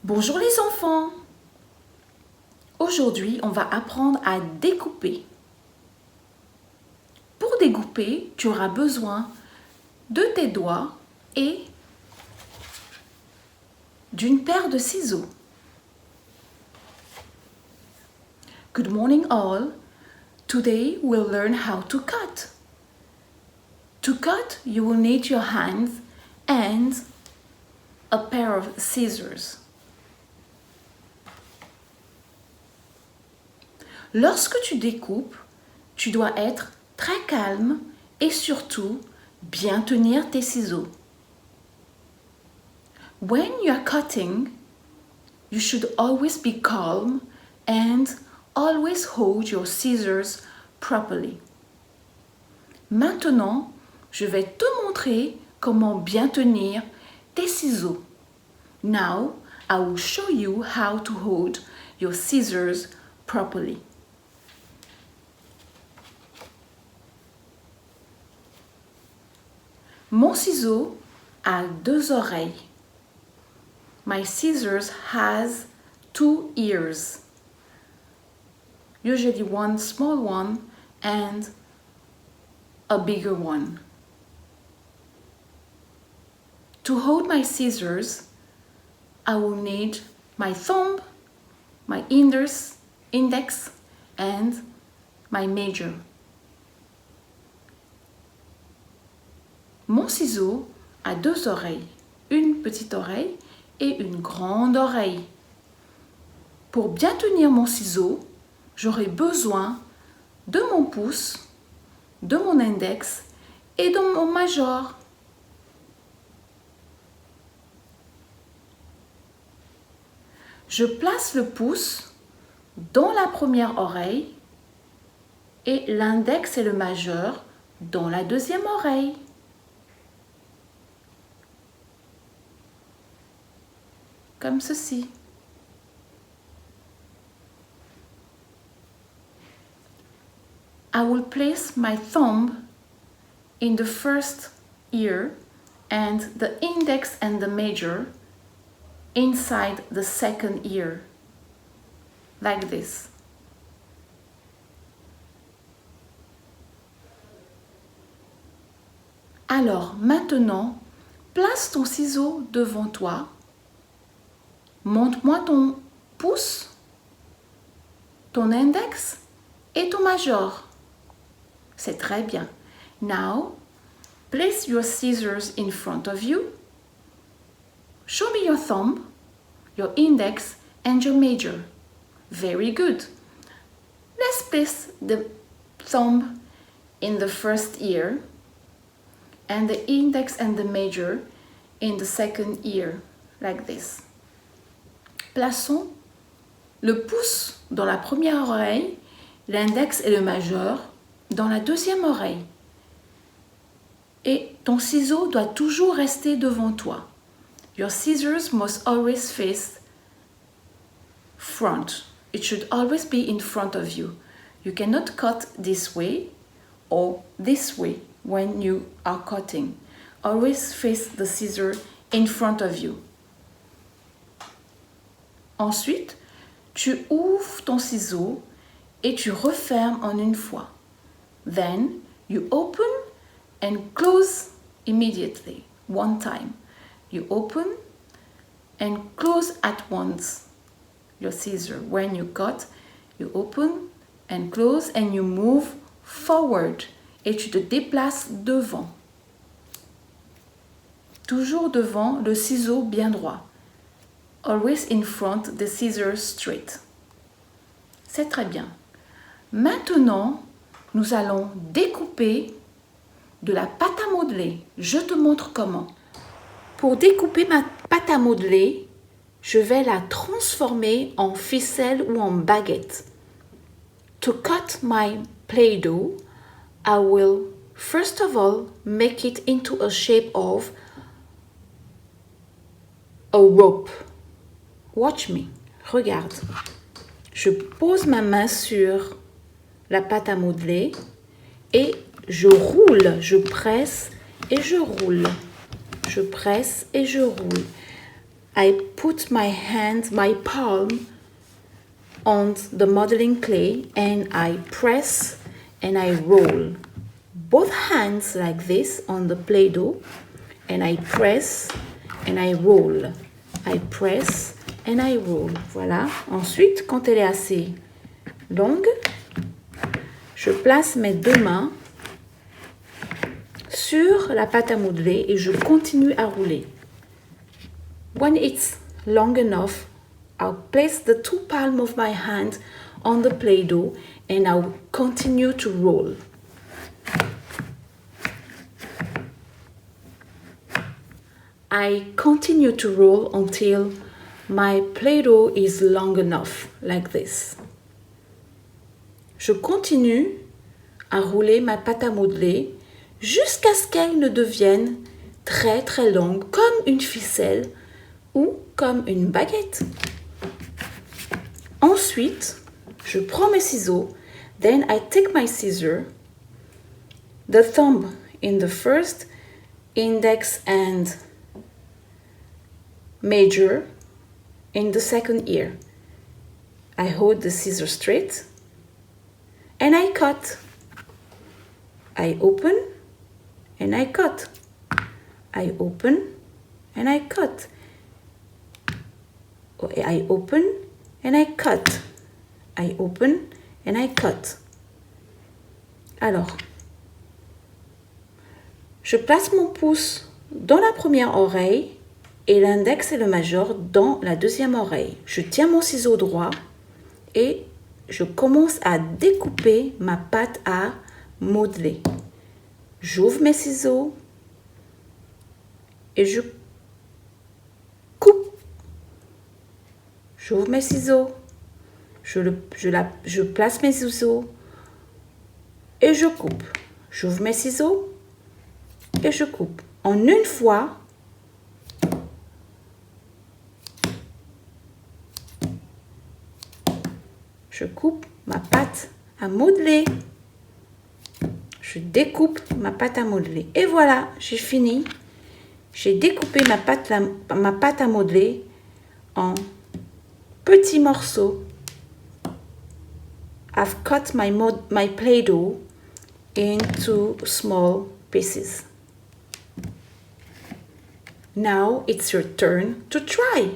Bonjour les enfants! Aujourd'hui, on va apprendre à découper. Pour découper, tu auras besoin de tes doigts et d'une paire de ciseaux. Good morning all! Today we'll learn how to cut. To cut, you will need your hands and a pair of scissors. Lorsque tu découpes, tu dois être très calme et surtout bien tenir tes ciseaux. When you are cutting, you should always be calm and always hold your scissors properly. Maintenant, je vais te montrer comment bien tenir tes ciseaux. Now, I will show you how to hold your scissors properly. Mon ciseau a deux oreilles. My scissors has two ears. Usually one small one and a bigger one. To hold my scissors, I will need my thumb, my index, and my major. Mon ciseau a deux oreilles, une petite oreille et une grande oreille. Pour bien tenir mon ciseau, j'aurai besoin de mon pouce, de mon index et de mon major. Je place le pouce dans la première oreille et l'index et le majeur dans la deuxième oreille. Comme ceci. I will place my thumb in the first ear and the index and the major inside the second ear, like this. Alors, maintenant, place ton ciseau devant toi. Montre-moi ton pouce, ton index et ton major. C'est très bien. Now, place your scissors in front of you. Show me your thumb, your index and your major. Very good. Let's place the thumb in the first ear and the index and the major in the second ear, like this. Plaçons le pouce dans la première oreille, l'index et le majeur dans la deuxième oreille. Et ton ciseau doit toujours rester devant toi. Your scissors must always face front. It should always be in front of you. You cannot cut this way or this way when you are cutting. Always face the scissor in front of you. Ensuite, tu ouvres ton ciseau et tu refermes en une fois. Then, you open and close immediately, one time. You open and close at once your scissor. When you cut, you open and close and you move forward. Et tu te déplaces devant. Toujours devant, le ciseau bien droit. Always in front, the scissors straight. C'est très bien. Maintenant, nous allons découper de la pâte à modeler. Je te montre comment. Pour découper ma pâte à modeler, je vais la transformer en ficelle ou en baguette. To cut my Play-Doh, I will first of all make it into a shape of a rope. Watch me. Regarde. Je pose ma main sur la pâte à modeler et je roule, je presse et je roule. Je presse et je roule. I put my hand, my palm on the modeling clay and I press and I roll. Both hands like this on the Play-Doh and I press and I roll. I press and I roll. Voilà. Ensuite, quand elle est assez longue, je place mes deux mains sur la pâte à modeler et je continue à rouler. When it's long enough, I'll place the two palms of my hand on the Play-Doh and I'll continue to roll. I continue to roll until my Play-Doh is long enough, like this. Je continue à rouler ma pâte à modeler jusqu'à ce qu'elle ne devienne très très longue, comme une ficelle ou comme une baguette. Ensuite, je prends mes ciseaux, then I take my scissor, the thumb in the first, index and major in the second ear. I hold the scissor straight and I cut. I open and I cut. I open and I cut. I open and I cut. I open and I cut. Alors, je place mon pouce dans la première oreille et l'index et le majeur dans la deuxième oreille. Je tiens mon ciseau droit et je commence à découper ma pâte à modeler. J'ouvre mes ciseaux et je coupe. J'ouvre mes ciseaux, je place mes ciseaux et je coupe. J'ouvre mes ciseaux et je coupe. En une fois, je coupe ma pâte à modeler. Je découpe ma pâte à modeler. Et voilà, j'ai fini. J'ai découpé ma pâte à modeler en petits morceaux. I've cut my Play-Doh into small pieces. Now it's your turn to try.